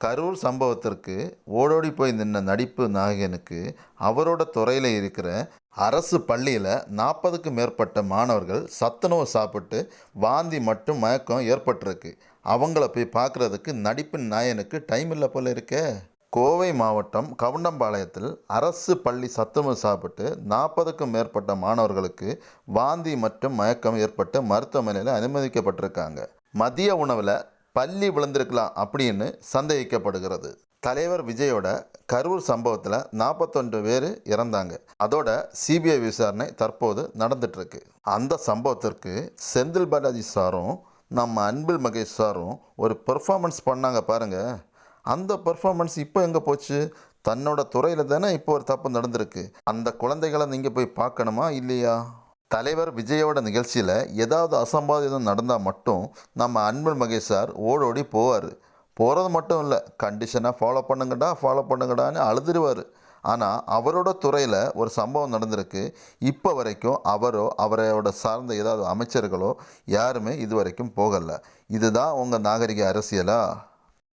கரூர் சம்பவத்திற்கு ஓடோடி போய் நின்ன நடிப்பு நாயகனுக்கு அவரோட துறையில் இருக்கிற அரசு பள்ளியில் 40க்கும் மேற்பட்ட மாணவர்கள் சத்துணவு சாப்பிட்டு வாந்தி மற்றும் மயக்கம் ஏற்பட்டிருக்கு. அவங்கள போய் பார்க்குறதுக்கு நடிப்பின் நாயகனுக்கு டைம் இல்லை போல இருக்கே. கோவை மாவட்டம் கவுண்டம்பாளையத்தில் அரசு பள்ளி சத்துணவு சாப்பிட்டு 40க்கும் மேற்பட்ட மாணவர்களுக்கு வாந்தி மற்றும் மயக்கம் ஏற்பட்டு மருத்துவமனையில் அனுமதிக்கப்பட்டிருக்காங்க. மதிய உணவில் பள்ளி விழுந்திருக்கலாம் அப்படின்னு சந்தேகிக்கப்படுகிறது. தலைவர் விஜயோட கரூர் சம்பவத்தில் 41 பேர் இறந்தாங்க. அதோட சிபிஐ விசாரணை தற்போது நடந்துட்டுருக்கு. அந்த சம்பவத்திற்கு செந்தில் பாலாஜி சாரும் நம்ம அன்பில் மகேஷ் சாரும் ஒரு பெர்ஃபார்மன்ஸ் பண்ணாங்க பாருங்க. அந்த பெர்ஃபார்மன்ஸ் இப்போ எங்கே போச்சு? தன்னோட துறையில் தானே இப்போ ஒரு தப்பு நடந்திருக்கு. அந்த குழந்தைகளை நீங்கள் போய் பார்க்கணுமா இல்லையா? தலைவர் விஜயோட நிகழ்ச்சியில் ஏதாவது அசம்பாவிதம் நடந்தால் மட்டும் நம்ம அன்பில் மகேஷ் சார் ஓடோடி போவார். போகிறது மட்டும் இல்லை, கண்டிஷனாக ஃபாலோ பண்ணுங்கடான்னு அழுதுருவார். ஆனால் அவரோட துறையில் ஒரு சம்பவம் நடந்திருக்கு. இப்போ வரைக்கும் அவரோ அவரோட சார்ந்த ஏதாவது அமைச்சர்களோ யாருமே இது வரைக்கும் போகலை. இதுதான் உங்கள் நாகரிக அரசியலா?